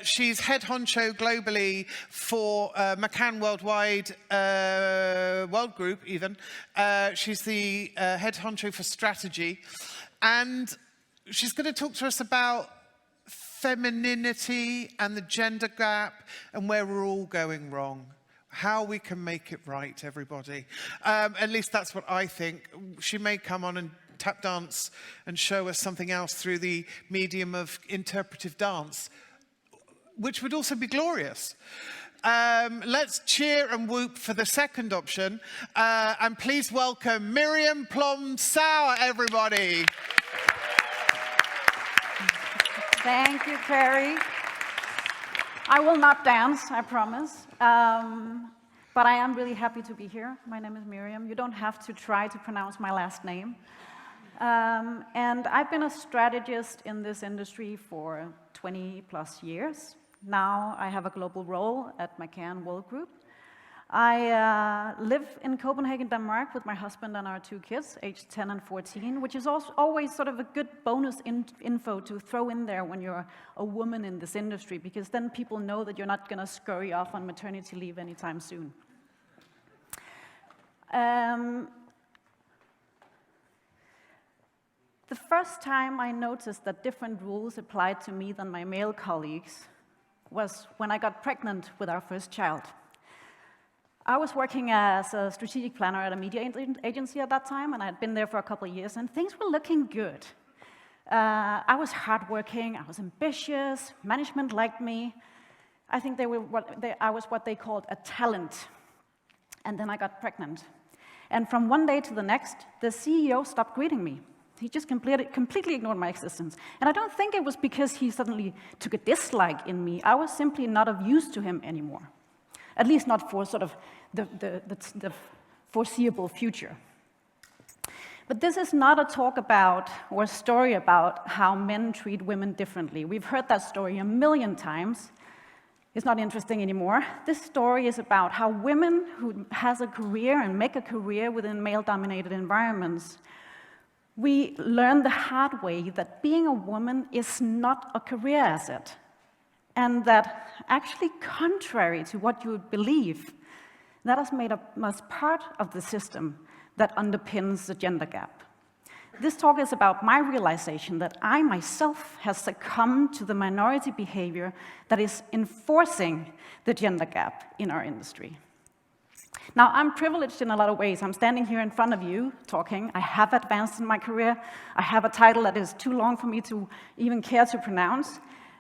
She's head honcho globally for McCann Worldgroup, even. She's the head honcho for strategy. And she's going to talk to us about femininity and the gender gap and where we're all going wrong. How we can make it right, everybody. At least that's what I think. She may come on and tap dance and show us something else through the medium of interpretive dance, which would also be glorious. Let's cheer and whoop for the second option. And please welcome Miriam Plon Sauer, everybody. Thank you, Carrie. I will not dance, I promise. But I am really happy to be here. My name is Miriam. You don't have to try to pronounce my last name. And I've been a strategist in this industry for 20 plus years. Now I have a global role at McCann Worldgroup. I live in Copenhagen, Denmark with my husband and our 2 kids, aged 10 and 14, which is also always sort of a good bonus info to throw in there when you're a woman in this industry, because then people know that you're not going to scurry off on maternity leave anytime soon. The first time I noticed that different rules applied to me than my male colleagues was when I got pregnant with our first child. I was working as a strategic planner at a media agency at that time, and I had been there for a couple of years, and things were looking good. I was hardworking, I was ambitious, management liked me. I think I was what they called a talent. And then I got pregnant. And from one day to the next, the CEO stopped greeting me. He just completely ignored my existence. And I don't think it was because he suddenly took a dislike in me. I was simply not of use to him anymore. At least not for sort of the foreseeable future. But this is not a talk about, or a story about, how men treat women differently. We've heard that story a million times. It's not interesting anymore. This story is about how women who has a career and make a career within male-dominated environments, we learn the hard way that being a woman is not a career asset. And that actually, contrary to what you would believe, that has made us part of the system that underpins the gender gap. This talk is about my realization that I myself have succumbed to the minority behavior that is enforcing the gender gap in our industry. Now, I'm privileged in a lot of ways. I'm standing here in front of you talking. I have advanced in my career. I have a title that is too long for me to even care to pronounce.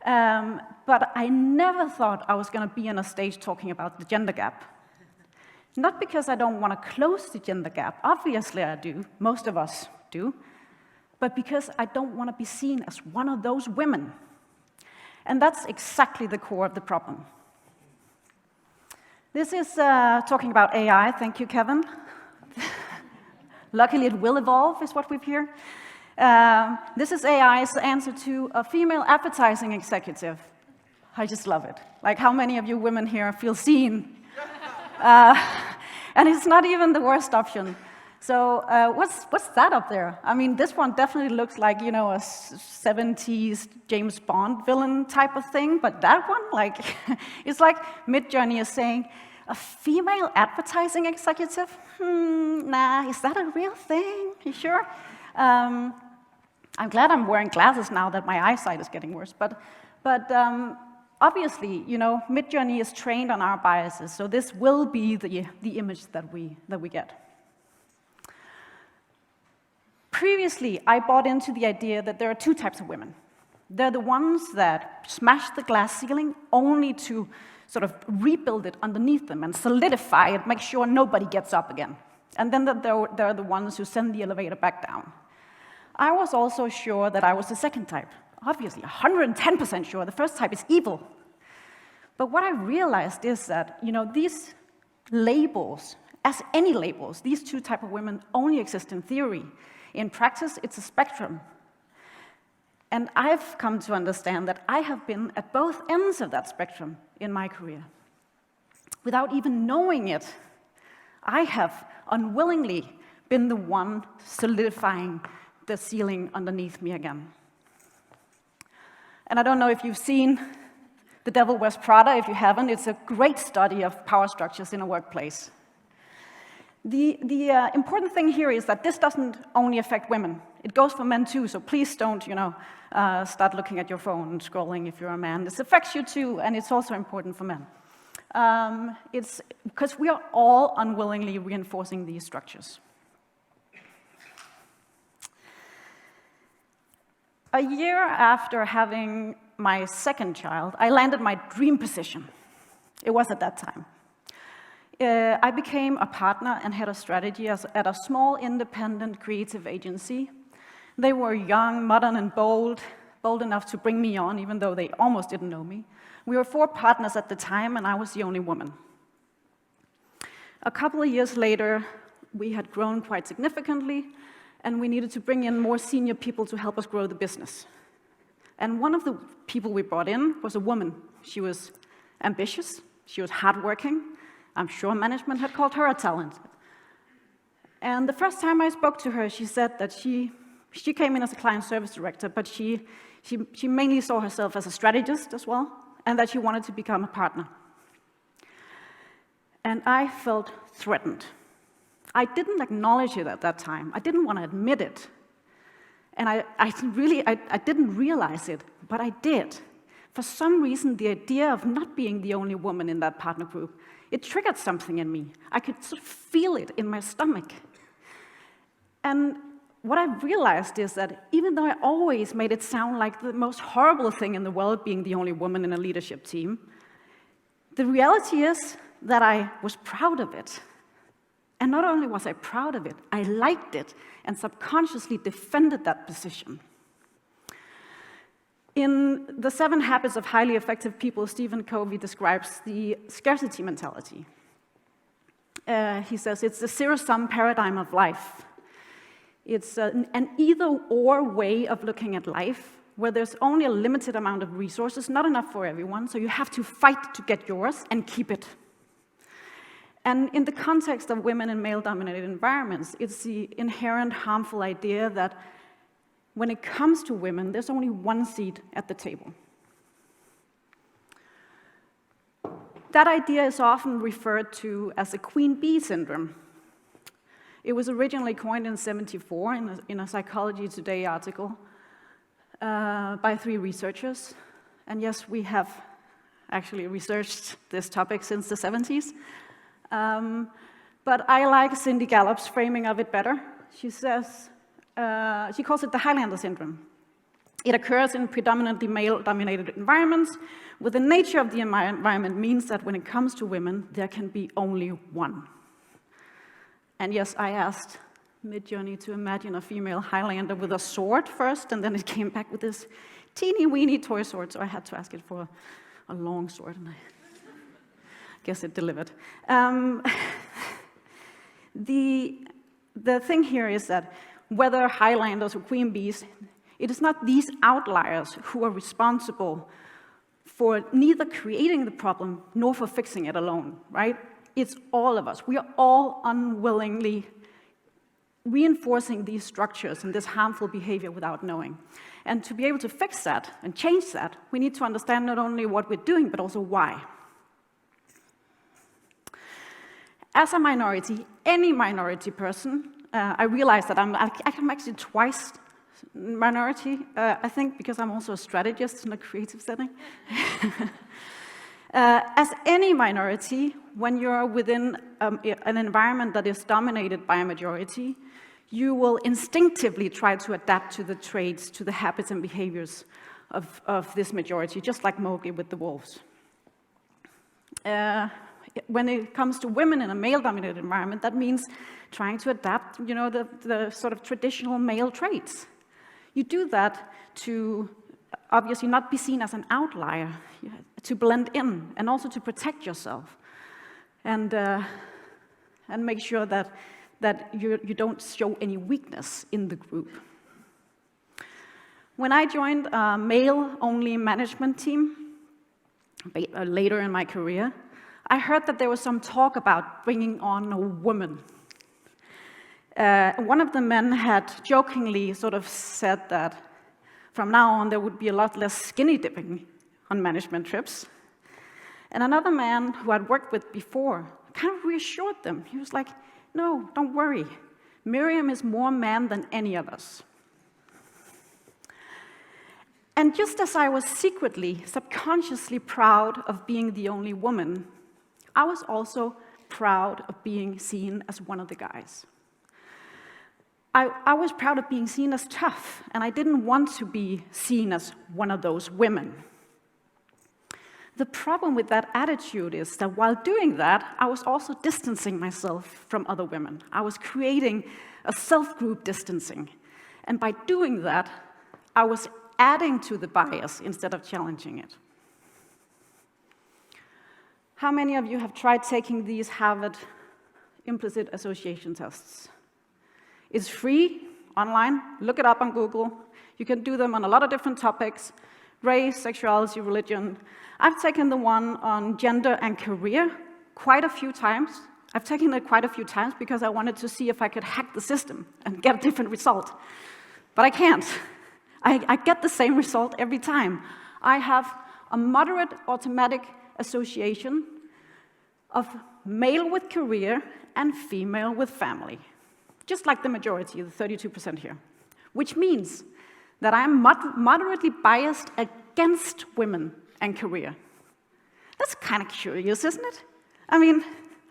But I never thought I was going to be on a stage talking about the gender gap. Not because I don't want to close the gender gap. Obviously I do. Most of us do. But because I don't want to be seen as one of those women. And that's exactly the core of the problem. This is talking about AI. Thank you, Kevin. Luckily, it will evolve, is what we've heard. This is AI's answer to a female advertising executive. I just love it. Like, how many of you women here feel seen? And it's not even the worst option. So what's that up there? I mean, this one definitely looks like, you know, a 70s James Bond villain type of thing. But that one, like, it's like Midjourney is saying, a female advertising executive? Nah, is that a real thing? You sure? I'm glad I'm wearing glasses now that my eyesight is getting worse. But obviously, you know, Midjourney is trained on our biases, so this will be the image that we get. Previously, I bought into the idea that there are 2 types of women. They're the ones that smash the glass ceiling only to sort of rebuild it underneath them and solidify it, make sure nobody gets up again. And then there are the ones who send the elevator back down. I was also sure that I was the second type. Obviously, 110% sure the first type is evil. But what I realized is that, you know, these labels, as any labels, these 2 types of women only exist in theory. In practice, it's a spectrum. And I've come to understand that I have been at both ends of that spectrum in my career. Without even knowing it, I have unwillingly been the one solidifying the ceiling underneath me again. And I don't know if you've seen The Devil Wears Prada, if you haven't. It's a great study of power structures in a workplace. The important thing here is that this doesn't only affect women. It goes for men too, so please don't, start looking at your phone and scrolling if you're a man. This affects you too, and it's also important for men. It's because we are all unwillingly reinforcing these structures. A year after having my second child, I landed my dream position. It was at that time. I became a partner and head of strategy at a small, independent creative agency. They were young, modern, and bold enough to bring me on, even though they almost didn't know me. We were 4 partners at the time, and I was the only woman. A couple of years later, we had grown quite significantly, and we needed to bring in more senior people to help us grow the business. And one of the people we brought in was a woman. She was ambitious, she was hardworking. I'm sure management had called her a talent. And the first time I spoke to her, she said that she came in as a client service director, but she mainly saw herself as a strategist as well, and that she wanted to become a partner. And I felt threatened. I didn't acknowledge it at that time. I didn't want to admit it. And I didn't realize it, but I did. For some reason, the idea of not being the only woman in that partner group, it triggered something in me. I could sort of feel it in my stomach. And what I realized is that even though I always made it sound like the most horrible thing in the world being the only woman in a leadership team, the reality is that I was proud of it. And not only was I proud of it, I liked it and subconsciously defended that position. In The 7 Habits of Highly Effective People, Stephen Covey describes the scarcity mentality. He says it's the zero-sum paradigm of life. It's an either-or way of looking at life, where there's only a limited amount of resources, not enough for everyone, so you have to fight to get yours and keep it. And in the context of women in male-dominated environments, it's the inherent harmful idea that when it comes to women, there's only one seat at the table. That idea is often referred to as the queen bee syndrome. It was originally coined in 1974 in a Psychology Today article by 3 researchers. And yes, we have actually researched this topic since the 70s. But I like Cindy Gallup's framing of it better. She says, she calls it the Highlander syndrome. It occurs in predominantly male-dominated environments, where the nature of the environment means that when it comes to women, there can be only one. And yes, I asked Midjourney to imagine a female Highlander with a sword first, and then it came back with this teeny-weeny toy sword, so I had to ask it for a long sword, and I guess it delivered. The thing here is that whether Highlanders or queen bees, it is not these outliers who are responsible for neither creating the problem nor for fixing it alone, right? It's all of us. We are all unwillingly reinforcing these structures and this harmful behavior without knowing. And to be able to fix that and change that, we need to understand not only what we're doing, but also why. As a minority, any minority person, I realize that I'm actually twice minority, I think, because I'm also a strategist in a creative setting. As any minority, when you're within an environment that is dominated by a majority, you will instinctively try to adapt to the traits, to the habits and behaviors of this majority, just like Mowgli with the wolves. When it comes to women in a male-dominated environment, that means trying to adapt, the sort of traditional male traits. You do that to obviously not be seen as an outlier, to blend in, and also to protect yourself, and make sure that you don't show any weakness in the group. When I joined a male-only management team later in my career, I heard that there was some talk about bringing on a woman. One of the men had jokingly sort of said that from now on there would be a lot less skinny dipping on management trips, And another man who I'd worked with before kind of reassured them. He was like, no, don't worry. Miriam is more man than any of us. And just as I was secretly, subconsciously proud of being the only woman, I was also proud of being seen as one of the guys. I was proud of being seen as tough, and I didn't want to be seen as one of those women. The problem with that attitude is that while doing that, I was also distancing myself from other women. I was creating a self-group distancing. And by doing that, I was adding to the bias instead of challenging it. How many of you have tried taking these Harvard implicit association tests? It's free, online, look it up on Google. You can do them on a lot of different topics, race, sexuality, religion. I've taken the one on gender and career quite a few times. I've taken it quite a few times because I wanted to see if I could hack the system and get a different result. But I can't. I get the same result every time. I have a moderate automatic association of male with career and female with family. Just like the majority, the 32% here. Which means that I'm moderately biased against women and career. That's kind of curious, isn't it? I mean,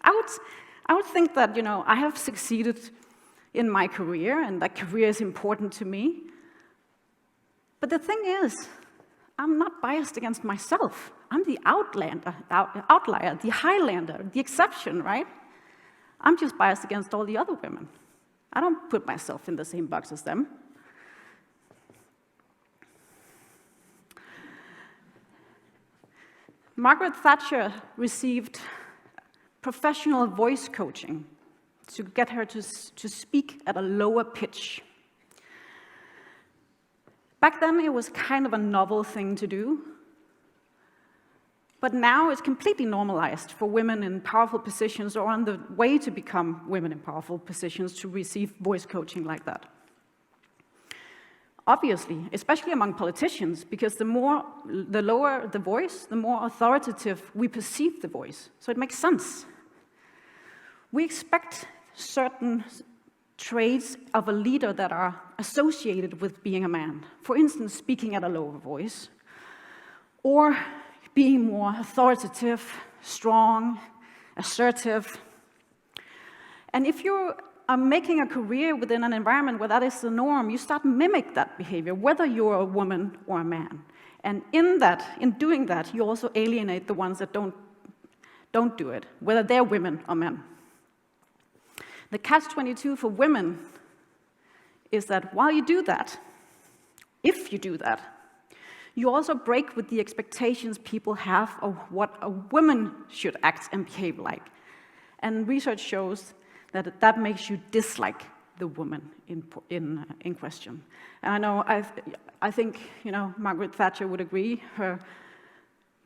I would think that, I have succeeded in my career, and that career is important to me. But the thing is, I'm not biased against myself. I'm the outlier, the Highlander, the exception, right? I'm just biased against all the other women. I don't put myself in the same box as them. Margaret Thatcher received professional voice coaching to get her to speak at a lower pitch. Back then, it was kind of a novel thing to do. But now it's completely normalized for women in powerful positions or on the way to become women in powerful positions to receive voice coaching like that. Obviously, especially among politicians, because the lower the voice, the more authoritative we perceive the voice. So it makes sense. We expect certain traits of a leader that are associated with being a man. For instance, speaking at a lower voice, or being more authoritative, strong, assertive. And if you are making a career within an environment where that is the norm, you start mimic that behavior, whether you're a woman or a man. And in doing that, you also alienate the ones that don't do it, whether they're women or men. The catch-22 for women is that while you do that, if you do that, you also break with the expectations people have of what a woman should act and behave like. And research shows that that makes you dislike the woman in question. And I think Margaret Thatcher would agree. Her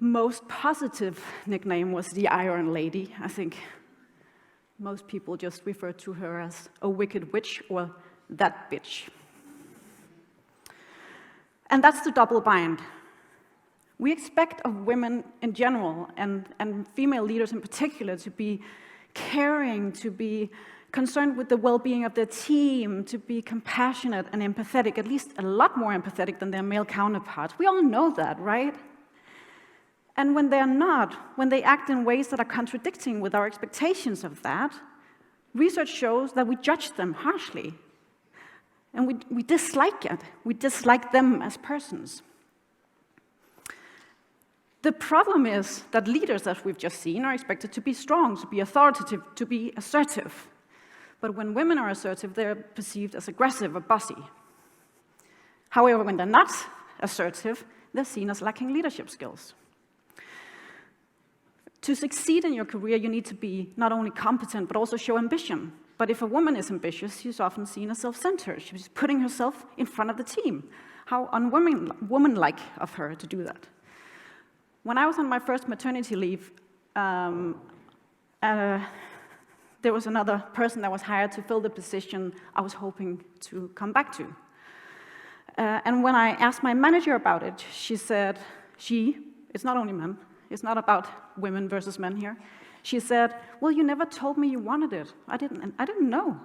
most positive nickname was the Iron Lady. I think most people just refer to her as a wicked witch or that bitch. And that's the double bind. We expect of women in general, and female leaders in particular, to be caring, to be concerned with the well-being of their team, to be compassionate and empathetic, at least a lot more empathetic than their male counterparts. We all know that, right? And when they're not, when they act in ways that are contradicting with our expectations of that, research shows that we judge them harshly. And we dislike it. We dislike them as persons. The problem is that leaders, as we've just seen, are expected to be strong, to be authoritative, to be assertive. But when women are assertive, they're perceived as aggressive or bossy. However, when they're not assertive, they're seen as lacking leadership skills. To succeed in your career, you need to be not only competent, but also show ambition. But if a woman is ambitious, she's often seen as self-centered. She's putting herself in front of the team. How unwomanlike of her to do that. When I was on my first maternity leave, there was another person that was hired to fill the position I was hoping to come back to. And when I asked my manager about it, she said, it's not only men, It's not about women versus men here. She said, well, you never told me you wanted it. I didn't know.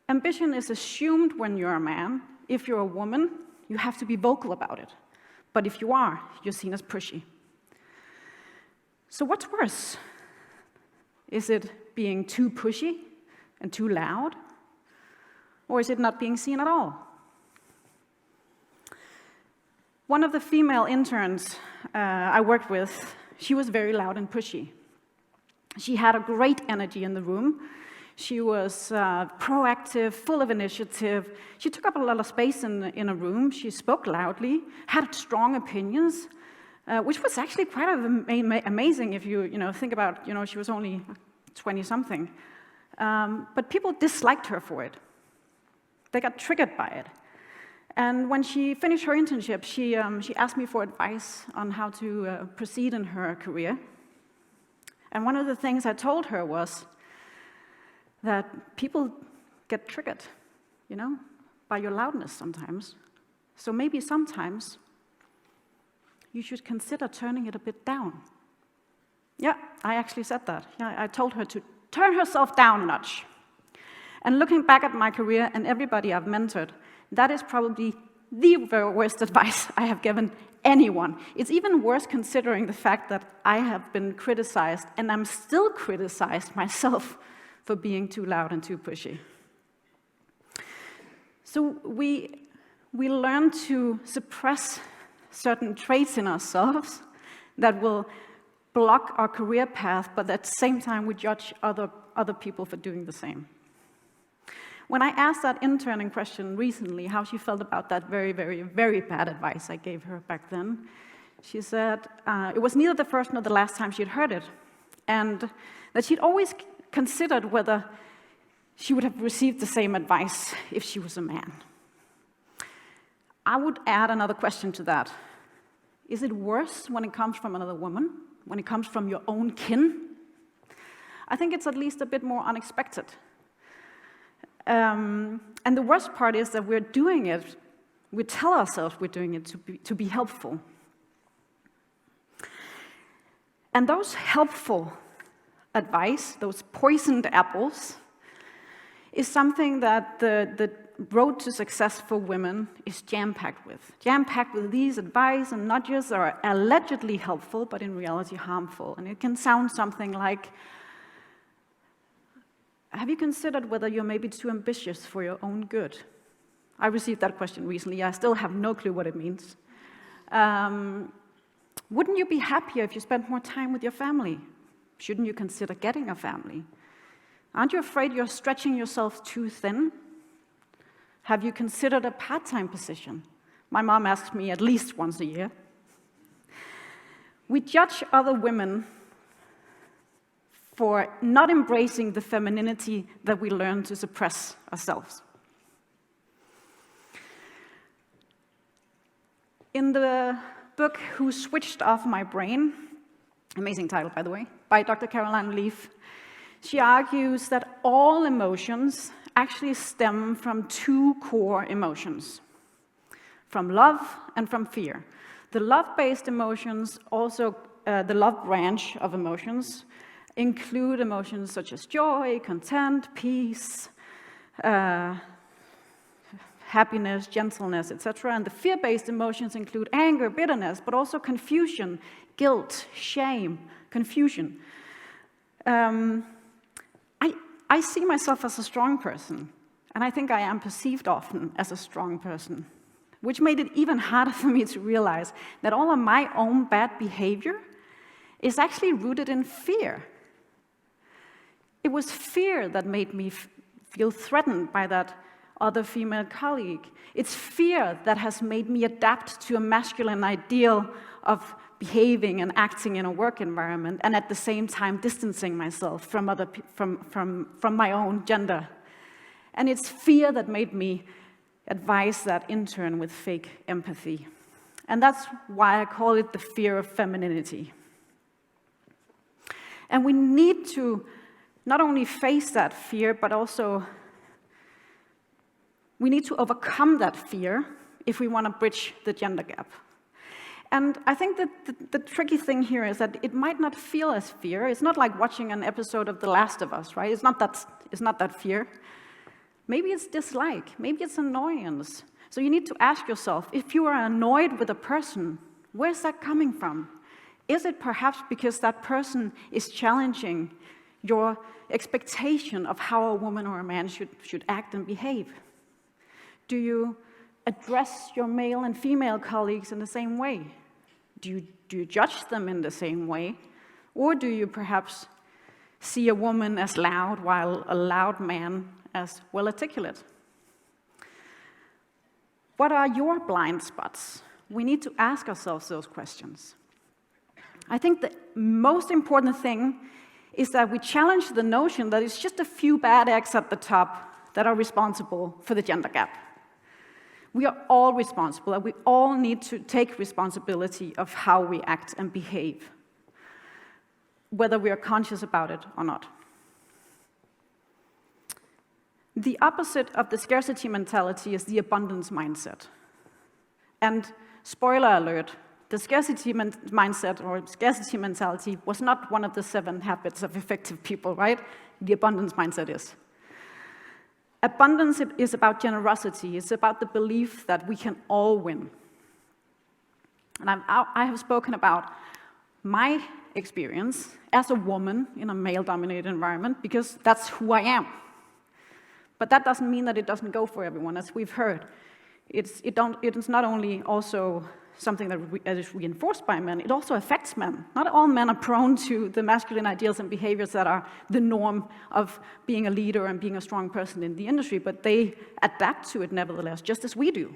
Ambition is assumed when you're a man. If you're a woman, you have to be vocal about it. But if you are, you're seen as pushy. So what's worse? Is it being too pushy and too loud? Or is it not being seen at all? One of the female interns I worked with, she was very loud and pushy. She had a great energy in the room. She was proactive, full of initiative. She took up a lot of space in a room. She spoke loudly, had strong opinions, which was actually quite amazing if you think about, she was only 20-something. But people disliked her for it. They got triggered by it. And when she finished her internship, she asked me for advice on how to proceed in her career. And one of the things I told her was that people get triggered, by your loudness sometimes. So maybe sometimes you should consider turning it a bit down. Yeah, I actually said that. Yeah, I told her to turn herself down a notch. And looking back at my career and everybody I've mentored, that is probably the very worst advice I have given anyone. It's even worse considering the fact that I have been criticized, and I'm still criticized myself for being too loud and too pushy. So we learn to suppress certain traits in ourselves that will block our career path, but at the same time we judge other people for doing the same. When I asked that intern in question recently how she felt about that very, very, very bad advice I gave her back then, she said it was neither the first nor the last time she'd heard it, and that she'd always considered whether she would have received the same advice if she was a man. I would add another question to that. Is it worse when it comes from another woman? When it comes from your own kin? I think it's at least a bit more unexpected. And the worst part is that we're doing it, we tell ourselves we're doing it to be helpful. And those helpful advice, those poisoned apples, is something that the road to success for women is jam-packed with. Jam-packed with these advice and nudges that are allegedly helpful, but in reality harmful. And it can sound something like, have you considered whether you're maybe too ambitious for your own good? I received that question recently. I still have no clue what it means. Wouldn't you be happier if you spent more time with your family? Shouldn't you consider getting a family? Aren't you afraid you're stretching yourself too thin? Have you considered a part-time position? My mom asks me at least once a year. We judge other women for not embracing the femininity that we learn to suppress ourselves. In the book, Who Switched Off My Brain, amazing title, by the way, by Dr. Caroline Leaf, she argues that all emotions actually stem from two core emotions, from love and from fear. The love-based emotions, also the love branch of emotions, include emotions such as joy, content, peace, happiness, gentleness, etc. And the fear-based emotions include anger, bitterness, but also confusion, guilt, shame, confusion. I see myself as a strong person, and I think I am perceived often as a strong person, which made it even harder for me to realize that all of my own bad behavior is actually rooted in fear. It was fear that made me feel threatened by that other female colleague. It's fear that has made me adapt to a masculine ideal of behaving and acting in a work environment, and at the same time distancing myself from my own gender. And it's fear that made me advise that intern with fake empathy. And that's why I call it the fear of femininity. And we need to not only face that fear, but also we need to overcome that fear if we want to bridge the gender gap. And I think that the tricky thing here is that it might not feel as fear. It's not like watching an episode of The Last of Us, right? It's not that fear. Maybe it's dislike. Maybe it's annoyance. So you need to ask yourself, if you are annoyed with a person, where's that coming from? Is it perhaps because that person is challenging your expectation of how a woman or a man should act and behave? Do you address your male and female colleagues in the same way? Do you judge them in the same way? Or do you perhaps see a woman as loud while a loud man as well articulate? What are your blind spots? We need to ask ourselves those questions. I think the most important thing is that we challenge the notion that it's just a few bad eggs at the top that are responsible for the gender gap. We are all responsible, and we all need to take responsibility of how we act and behave, whether we are conscious about it or not. The opposite of the scarcity mentality is the abundance mindset. And spoiler alert, the scarcity mindset or scarcity mentality was not one of the 7 habits of effective people, right? The abundance mindset is. Abundance is about generosity. It's about the belief that we can all win. And I have spoken about my experience as a woman in a male-dominated environment because that's who I am. But that doesn't mean that it doesn't go for everyone, as we've heard. It is not only also something that is reinforced by men, it also affects men. Not all men are prone to the masculine ideals and behaviors that are the norm of being a leader and being a strong person in the industry, but they adapt to it nevertheless, just as we do.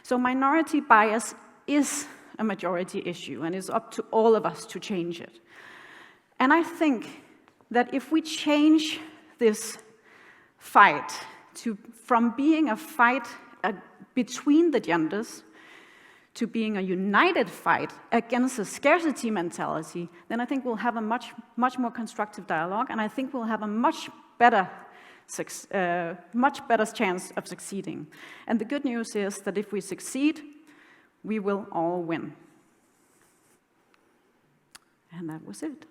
So minority bias is a majority issue, and it's up to all of us to change it. And I think that if we change this fight from being a fight between the genders to being a united fight against a scarcity mentality, then I think we'll have a much more constructive dialogue, and I think we'll have a much better chance of succeeding. And the good news is that if we succeed, we will all win. And that was it.